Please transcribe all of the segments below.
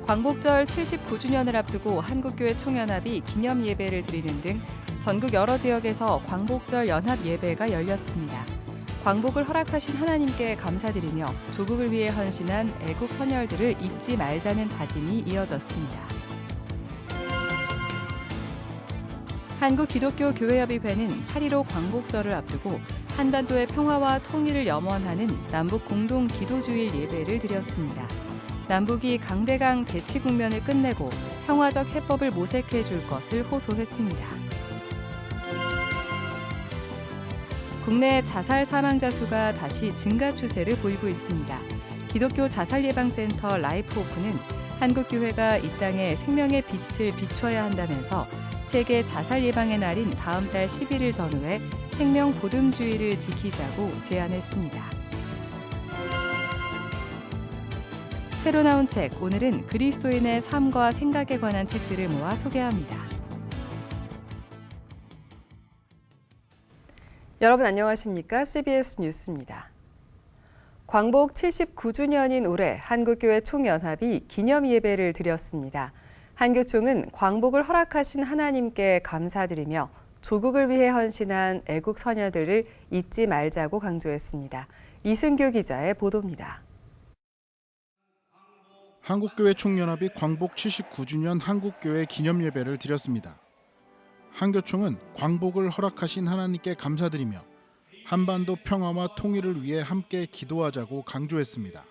광복절 79주년을 앞두고 한국교회 총연합이 기념 예배를 드리는 등 전국 여러 지역에서 광복절 연합 예배가 열렸습니다. 광복을 허락하신 하나님께 감사드리며 조국을 위해 헌신한 애국 선열들을 잊지 말자는 다짐이 이어졌습니다. 한국기독교교회협의회는 8.15 광복절을 앞두고 한반도의 평화와 통일을 염원하는 남북 공동 기도주일 예배를 드렸습니다. 남북이 강대강 대치 국면을 끝내고 평화적 해법을 모색해 줄 것을 호소했습니다. 국내 자살 사망자 수가 다시 증가 추세를 보이고 있습니다. 기독교 자살예방센터 라이프호프는 한국교회가 이 땅에 생명의 빛을 비춰야 한다면서 세계 자살 예방의 날인 다음 달 11일 전후에 생명 보듬주의를 지키자고 제안했습니다. 새로 나온 책, 오늘은 그리스도인의 삶과 생각에 관한 책들을 모아 소개합니다. 여러분 안녕하십니까? CBS 뉴스입니다. 광복 79주년인 올해 한국교회 총연합이 기념 예배를 드렸습니다. 한교총은 광복을 허락하신 하나님께 감사드리며 조국을 위해 헌신한 애국 선열들을 잊지 말자고 강조했습니다. 이승규 기자의 보도입니다. 한국교회 총연합이 광복 79주년 한국교회 기념 예배를 드렸습니다. 한교총은 광복을 허락하신 하나님께 감사드리며 한반도 평화와 통일을 위해 함께 기도하자고 강조했습니다.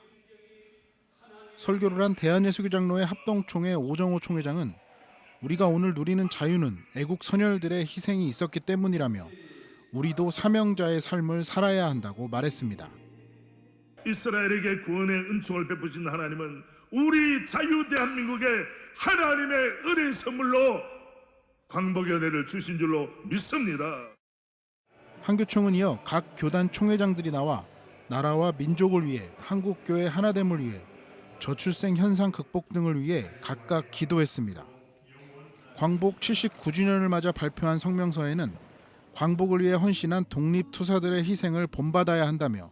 설교를 한 대한예수교장로회 합동총회 오정호 총회장은 우리가 오늘 누리는 자유는 애국 선열들의 희생이 있었기 때문이라며 우리도 사명자의 삶을 살아야 한다고 말했습니다. 이스라엘에게 구원의 은총을 베푸신 하나님은 우리 자유 대한민국의 하나님의 은혜 선물로 광복의 은혜를 주신 줄로 믿습니다. 한교총은 이어 각 교단 총회장들이 나와 나라와 민족을 위해 한국교회 하나됨을 위해 저출생 현상 극복 등을 위해 각각 기도했습니다. 광복 79주년을 맞아 발표한 성명서에는 광복을 위해 헌신한 독립투사들의 희생을 본받아야 한다며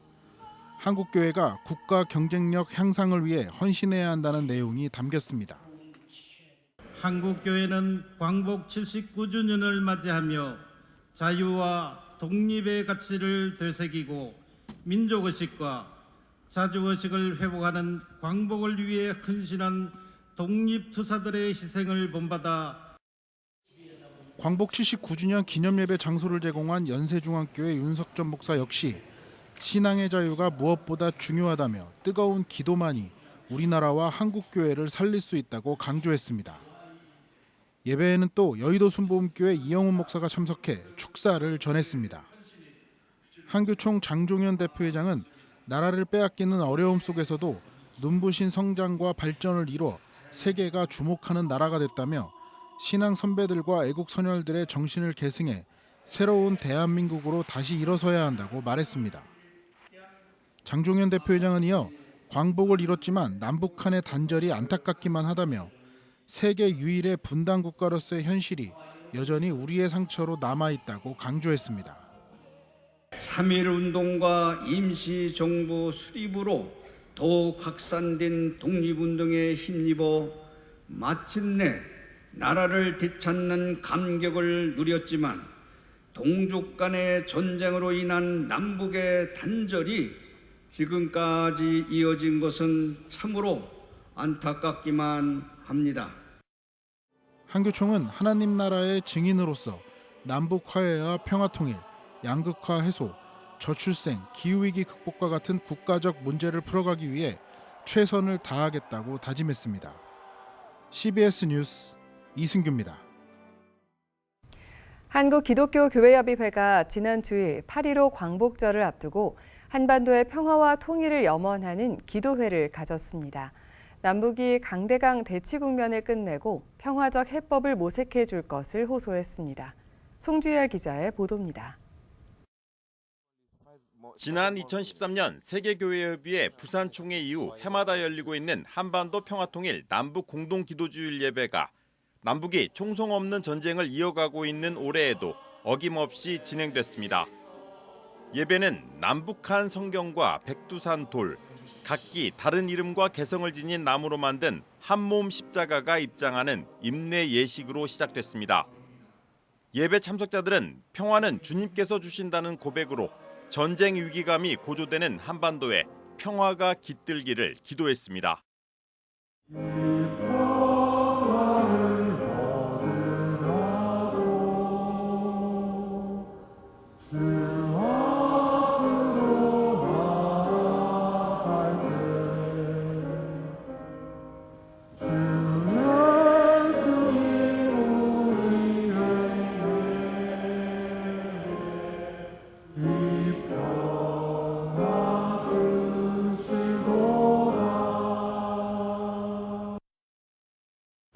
한국교회가 국가 경쟁력 향상을 위해 헌신해야 한다는 내용이 담겼습니다. 한국교회는 광복 79주년을 맞이하며 자유와 독립의 가치를 되새기고 민족의식과 자주의식을 회복하는 광복을 위해 헌신한 독립투사들의 희생을 본받아 광복 79주년 기념예배 장소를 제공한 연세중앙교회 윤석전 목사 역시 신앙의 자유가 무엇보다 중요하다며 뜨거운 기도만이 우리나라와 한국교회를 살릴 수 있다고 강조했습니다. 예배에는 또 여의도 순복음교회 이영훈 목사가 참석해 축사를 전했습니다. 한교총 장종현 대표회장은 나라를 빼앗기는 어려움 속에서도 눈부신 성장과 발전을 이뤄 세계가 주목하는 나라가 됐다며 신앙 선배들과 애국 선열들의 정신을 계승해 새로운 대한민국으로 다시 일어서야 한다고 말했습니다. 장종현 대표회장은 이어 광복을 이뤘지만 남북 간의 단절이 안타깝기만 하다며 세계 유일의 분단 국가로서의 현실이 여전히 우리의 상처로 남아있다고 강조했습니다. 3.1운동과 임시정부 수립으로 더욱 확산된 독립운동에 힘입어 마침내 나라를 되찾는 감격을 누렸지만 동족 간의 전쟁으로 인한 남북의 단절이 지금까지 이어진 것은 참으로 안타깝기만 합니다. 한교총은 하나님 나라의 증인으로서 남북 화해와 평화통일, 양극화 해소, 저출생, 기후위기 극복과 같은 국가적 문제를 풀어가기 위해 최선을 다하겠다고 다짐했습니다. CBS 뉴스 이승규입니다. 한국기독교교회협의회가 지난 주일 8.15 광복절을 앞두고 한반도의 평화와 통일을 염원하는 기도회를 가졌습니다. 남북이 강대강 대치 국면을 끝내고 평화적 해법을 모색해 줄 것을 호소했습니다. 송주열 기자의 보도입니다. 지난 2013년 세계교회협의회 부산 총회 이후 해마다 열리고 있는 한반도 평화통일 남북 공동기도주일 예배가 남북이 총성 없는 전쟁을 이어가고 있는 올해에도 어김없이 진행됐습니다. 예배는 남북한 성경과 백두산 돌, 각기 다른 이름과 개성을 지닌 나무로 만든 한몸 십자가가 입장하는 임내 예식으로 시작됐습니다. 예배 참석자들은 평화는 주님께서 주신다는 고백으로 전쟁 위기감이 고조되는 한반도에 평화가 깃들기를 기도했습니다.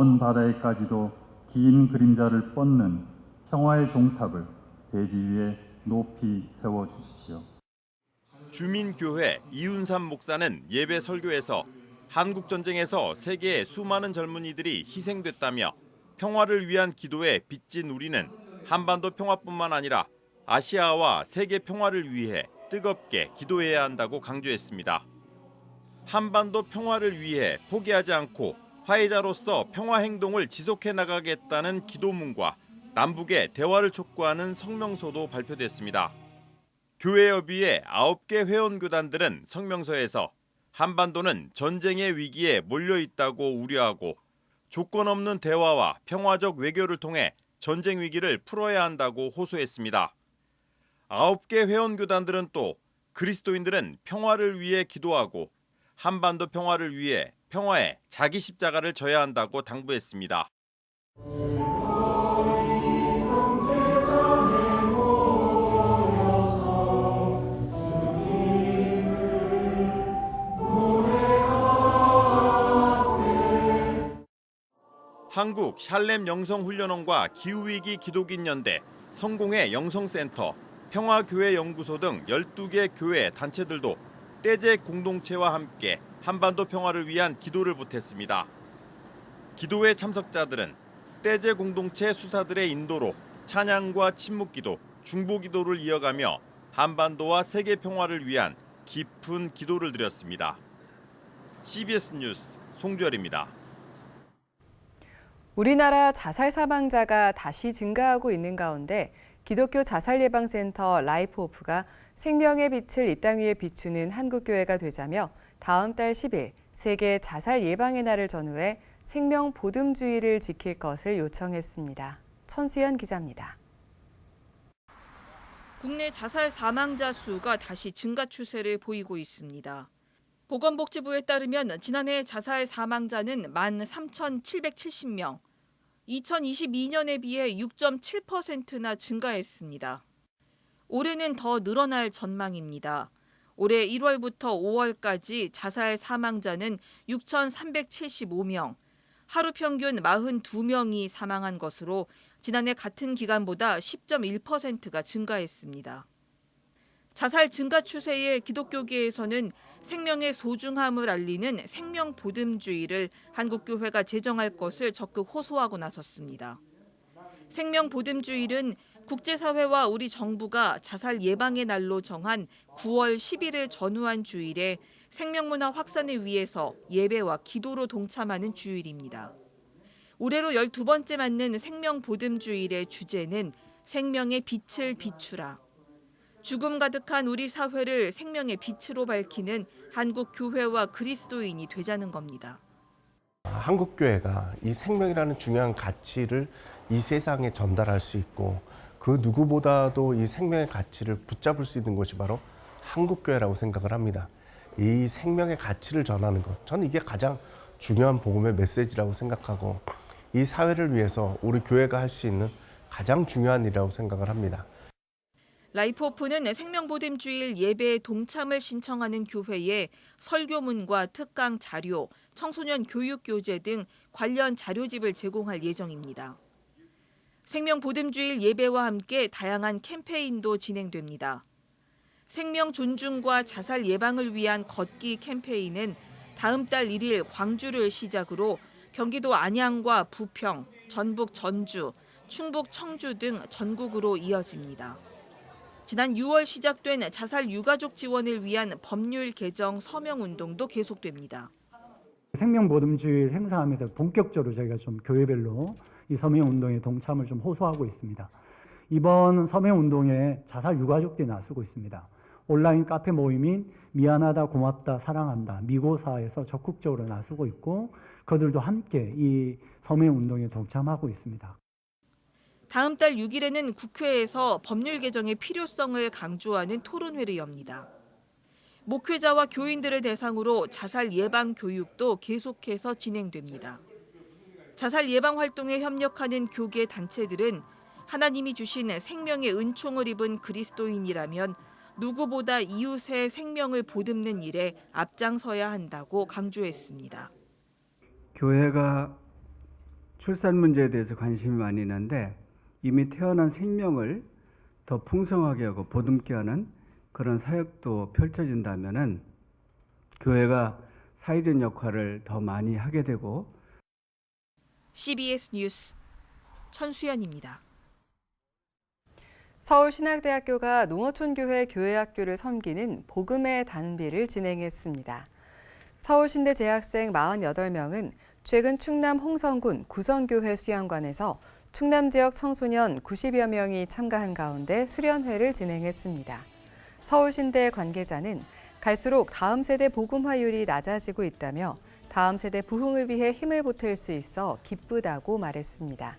먼 바다에까지도 긴 그림자를 뻗는 평화의 종탑을 대지 위에 높이 세워주십시오. 주민교회 이윤삼 목사는 예배 설교에서 한국전쟁에서 세계의 수많은 젊은이들이 희생됐다며 평화를 위한 기도에 빚진 우리는 한반도 평화뿐만 아니라 아시아와 세계 평화를 위해 뜨겁게 기도해야 한다고 강조했습니다. 한반도 평화를 위해 포기하지 않고 화해자로서 평화 행동을 지속해 나가겠다는 기도문과 남북의 대화를 촉구하는 성명서도 발표됐습니다. 교회협의회 9개 회원교단들은 성명서에서 한반도는 전쟁의 위기에 몰려 있다고 우려하고 조건 없는 대화와 평화적 외교를 통해 전쟁 위기를 풀어야 한다고 호소했습니다. 9개 회원교단들은 또 그리스도인들은 평화를 위해 기도하고 한반도 평화를 위해 평화에 자기 십자가를 져야 한다고 당부했습니다. 한국 샬렘 영성훈련원과 기후위기 기독인 연대, 성공회 영성센터, 평화교회 연구소 등 12개 교회 단체들도 떼제 공동체와 함께 한반도 평화를 위한 기도를 보탰습니다. 기도회 참석자들은 떼제 공동체 수사들의 인도로 찬양과 침묵기도, 중보기도를 이어가며 한반도와 세계 평화를 위한 깊은 기도를 드렸습니다. CBS 뉴스 송주열입니다. 우리나라 자살 사망자가 다시 증가하고 있는 가운데 기독교 자살예방센터 라이프호프가 생명의 빛을 이 땅 위에 비추는 한국교회가 되자며 다음 달 10일 세계 자살 예방의 날을 전후해 생명 보듬주의를 지킬 것을 요청했습니다. 천수연 기자입니다. 국내 자살 사망자 수가 다시 증가 추세를 보이고 있습니다. 보건복지부에 따르면 지난해 자살 사망자는 13,770명, 2022년에 비해 6.7%나 증가했습니다. 올해는 더 늘어날 전망입니다. 올해 1월부터 5월까지 자살 사망자는 6,375명, 하루 평균 42명이 사망한 것으로 지난해 같은 기간보다 10.1%가 증가했습니다. 자살 증가 추세에 기독교계에서는 생명의 소중함을 알리는 생명보듬주의를 한국교회가 제정할 것을 적극 호소하고 나섰습니다. 생명보듬주의는 국제사회와 우리 정부가 자살 예방의 날로 정한 9월 10일을 전후한 주일에 생명문화 확산을 위해서 예배와 기도로 동참하는 주일입니다. 올해로 12번째 맞는 생명보듬주일의 주제는 생명의 빛을 비추라. 죽음 가득한 우리 사회를 생명의 빛으로 밝히는 한국 교회와 그리스도인이 되자는 겁니다. 한국 교회가 이 생명이라는 중요한 가치를 이 세상에 전달할 수 있고 그 누구보다도 이 생명의 가치를 붙잡을 수 있는 것이 바로 한국 교회라고 생각을 합니다. 이 생명의 가치를 전하는 것, 저는 이게 가장 중요한 복음의 메시지라고 생각하고 이 사회를 위해서 우리 교회가 할 수 있는 가장 중요한 일이라고 생각을 합니다. 라이프호프는 생명보듬주일 예배에 동참을 신청하는 교회에 설교문과 특강 자료, 청소년 교육 교재 등 관련 자료집을 제공할 예정입니다. 생명보듬주일 예배와 함께 다양한 캠페인도 진행됩니다. 생명 존중과 자살 예방을 위한 걷기 캠페인은 다음 달 1일 광주를 시작으로 경기도 안양과 부평, 전북 전주, 충북 청주 등 전국으로 이어집니다. 지난 6월 시작된 자살 유가족 지원을 위한 법률 개정 서명운동도 계속됩니다. 생명보듬주일 행사하면서 본격적으로 저희가 좀 교회별로 이 서명운동에 동참을 좀 호소하고 있습니다. 이번 서명운동에 자살 유가족들이 나서고 있습니다. 온라인 카페 모임인 미안하다, 고맙다, 사랑한다, 미고사에서 적극적으로 나서고 있고 그들도 함께 이 서명운동에 동참하고 있습니다. 다음 달 6일에는 국회에서 법률 개정의 필요성을 강조하는 토론회를 엽니다. 목회자와 교인들을 대상으로 자살 예방 교육도 계속해서 진행됩니다. 자살 예방 활동에 협력하는 교계 단체들은 하나님이 주신 생명의 은총을 입은 그리스도인이라면 누구보다 이웃의 생명을 보듬는 일에 앞장서야 한다고 강조했습니다. 교회가 출산 문제에 대해서 관심이 많이 있는데 이미 태어난 생명을 더 풍성하게 하고 보듬게 하는 그런 사역도 펼쳐진다면은 교회가 사회적 역할을 더 많이 하게 되고. CBS 뉴스 천수연입니다. 서울신학대학교가 농어촌교회 교회학교를 섬기는 복음의 단비를 진행했습니다. 서울신대 재학생 48명은 최근 충남 홍성군 구성교회 수양관에서 충남 지역 청소년 90여 명이 참가한 가운데 수련회를 진행했습니다. 서울신대 관계자는 갈수록 다음 세대 복음화율이 낮아지고 있다며 다음 세대 부흥을 위해 힘을 보탤 수 있어 기쁘다고 말했습니다.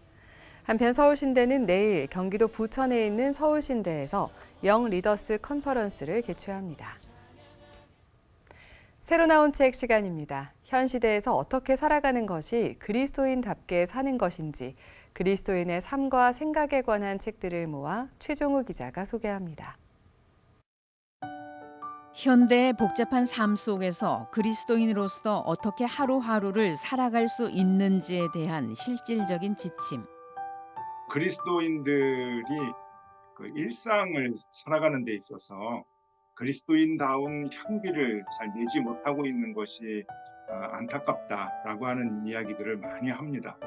한편 서울신대는 내일 경기도 부천에 있는 서울신대에서 영 리더스 컨퍼런스를 개최합니다. 새로 나온 책 시간입니다. 현 시대에서 어떻게 살아가는 것이 그리스도인답게 사는 것인지 그리스도인의 삶과 생각에 관한 책들을 모아 최종우 기자가 소개합니다. 현대의 복잡한 삶 속에서 그리스도인으로서 어떻게 하루하루를 살아갈 수 있는지에 대한 실질적인 지침. 그리스도인들이 그 일상을 살아가는 데 있어서 그리스도인다운 향기를 잘 내지 못하고 있는 것이 안타깝다라고 하는 이야기들을 많이 합니다.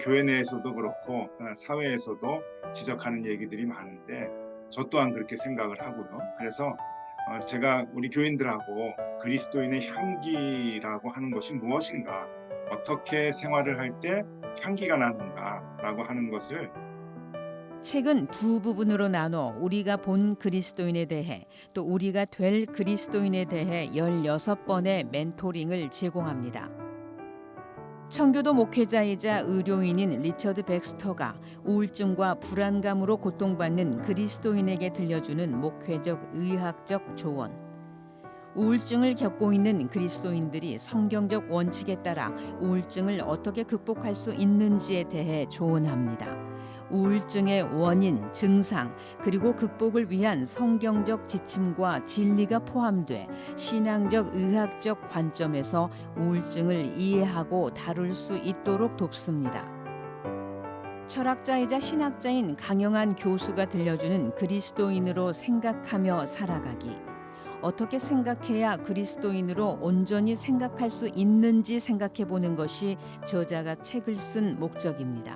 교회 내에서도 그렇고 사회에서도 지적하는 얘기들이 많은데 저 또한 그렇게 생각을 하고요. 그래서 제가 우리 교인들하고 그리스도인의 향기라고 하는 것이 무엇인가, 어떻게 생활을 할 때 향기가 나는가라고 하는 것을 책은 두 부분으로 나눠 우리가 본 그리스도인에 대해 또 우리가 될 그리스도인에 대해 16번의 멘토링을 제공합니다. 청교도 목회자이자 의료인인 리처드 백스터가 우울증과 불안감으로 고통받는 그리스도인에게 들려주는 목회적 의학적 조언. 우울증을 겪고 있는 그리스도인들이 성경적 원칙에 따라 우울증을 어떻게 극복할 수 있는지에 대해 조언합니다. 우울증의 원인, 증상, 그리고 극복을 위한 성경적 지침과 진리가 포함돼 신앙적, 의학적 관점에서 우울증을 이해하고 다룰 수 있도록 돕습니다. 철학자이자 신학자인 강영한 교수가 들려주는 그리스도인으로 생각하며 살아가기. 어떻게 생각해야 그리스도인으로 온전히 생각할 수 있는지 생각해 보는 것이 저자가 책을 쓴 목적입니다.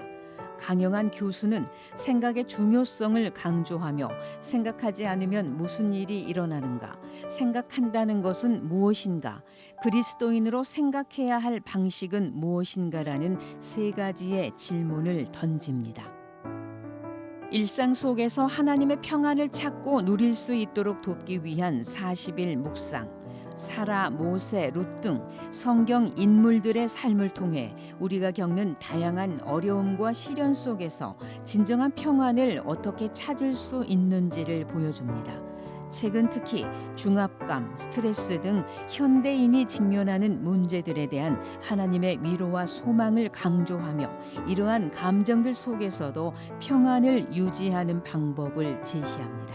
강영한 교수는 생각의 중요성을 강조하며 생각하지 않으면 무슨 일이 일어나는가, 생각한다는 것은 무엇인가, 그리스도인으로 생각해야 할 방식은 무엇인가라는 세 가지의 질문을 던집니다. 일상 속에서 하나님의 평안을 찾고 누릴 수 있도록 돕기 위한 40일 묵상, 사라, 모세, 룻 등 성경 인물들의 삶을 통해 우리가 겪는 다양한 어려움과 시련 속에서 진정한 평안을 어떻게 찾을 수 있는지를 보여줍니다. 책은 특히 중압감, 스트레스 등 현대인이 직면하는 문제들에 대한 하나님의 위로와 소망을 강조하며 이러한 감정들 속에서도 평안을 유지하는 방법을 제시합니다.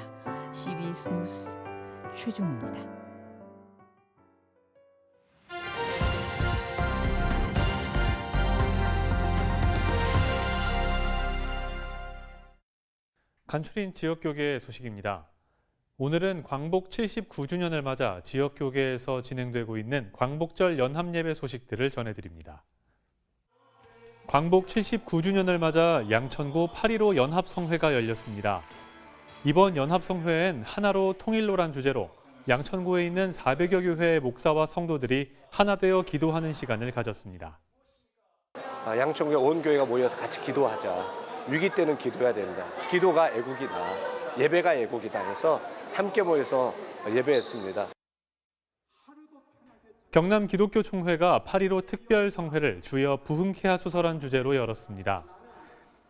CBS 뉴스 최종우입니다. 간추린 지역교계 소식입니다. 오늘은 광복 79주년을 맞아 지역교계에서 진행되고 있는 광복절 연합예배 소식들을 전해드립니다. 광복 79주년을 맞아 양천구 8.15 연합성회가 열렸습니다. 이번 연합성회엔 하나로 통일로란 주제로 양천구에 있는 400여 교회의 목사와 성도들이 하나 되어 기도하는 시간을 가졌습니다. 양천구에 온 교회가 모여서 같이 기도하자. 위기 때는 기도해야 된다. 기도가 애국이다. 예배가 애국이다 해서 함께 모여서 예배했습니다. 경남 기독교 총회가 8.15 특별 성회를 주여 부흥케 하소서란 주제로 열었습니다.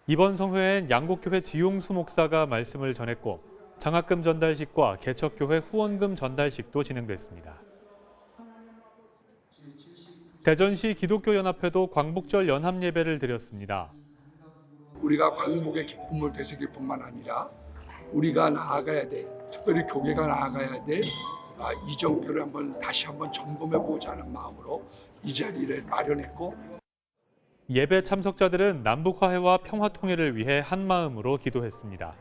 이번 성회엔 양곡교회 지용수 목사가 말씀을 전했고 장학금 전달식과 개척교회 후원금 전달식도 진행됐습니다. 대전시 기독교연합회도 광복절 연합예배를 드렸습니다. 우리가 광복의 기쁨을 되새길 뿐만 아니라 우리가 나아가야 돼, 특별히 교회가 나아가야 될 이정표를 다시 한번 점검해보자 하는 마음으로 이 자리를 마련했고, 예배 참석자들은 남북 화해와 평화 통일을 위해 한 마음으로 기도했습니다.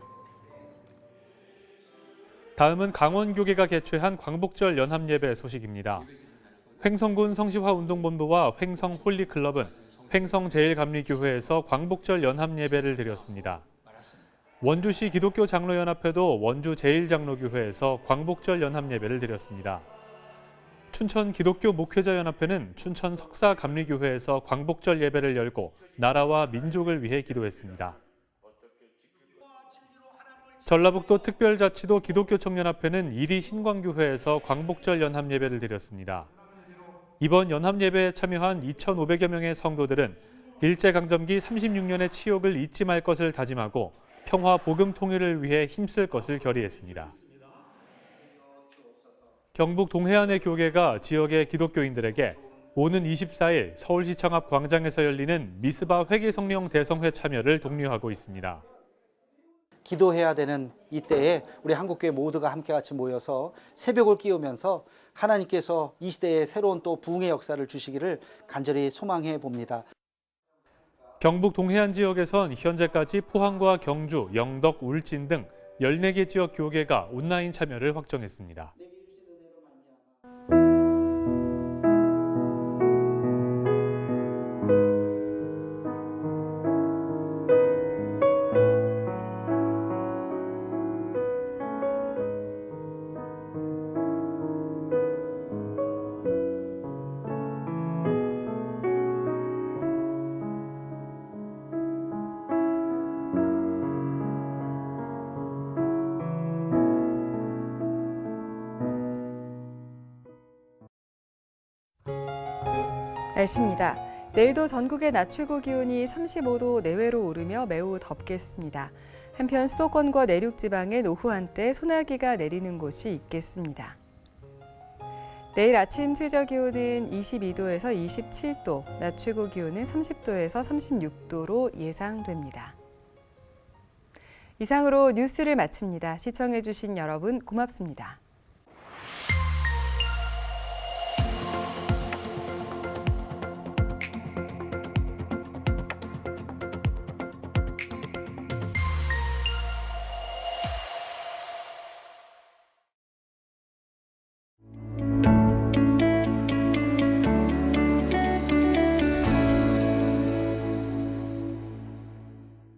다음은 강원교계가 개최한 광복절 연합예배 소식입니다. 횡성군 성시화운동본부와 횡성홀리클럽은 횡성제일감리교회에서 광복절 연합예배를 드렸습니다. 원주시 기독교장로연합회도 원주제일장로교회에서 광복절 연합예배를 드렸습니다. 춘천 기독교 목회자연합회는 춘천 석사감리교회에서 광복절 예배를 열고 나라와 민족을 위해 기도했습니다. 전라북도 특별자치도 기독교청년합회는 이리 신광교회에서 광복절 연합예배를 드렸습니다. 이번 연합예배에 참여한 2,500여 명의 성도들은 일제강점기 36년의 치욕을 잊지 말 것을 다짐하고 평화 복음 통일을 위해 힘쓸 것을 결의했습니다. 경북 동해안의 교계가 지역의 기독교인들에게 오는 24일 서울시청 앞 광장에서 열리는 미스바 회계성령 대성회 참여를 독려하고 있습니다. 기도해야 되는 이때에 우리 한국교회 모두가 함께 같이 모여서 새벽을 끼우면서 하나님께서 이 시대에 새로운 또 부흥의 역사를 주시기를 간절히 소망해 봅니다. 경북 동해안 지역에선 현재까지 포항과 경주, 영덕, 울진 등 14개 지역 교계가 온라인 참여를 확정했습니다. 날씨입니다. 내일도 전국의 낮 최고 기온이 35도 내외로 오르며 매우 덥겠습니다. 한편 수도권과 내륙 지방엔 오후 한때 소나기가 내리는 곳이 있겠습니다. 내일 아침 최저 기온은 22도에서 27도, 낮 최고 기온은 30도에서 36도로 예상됩니다. 이상으로 뉴스를 마칩니다. 시청해주신 여러분 고맙습니다.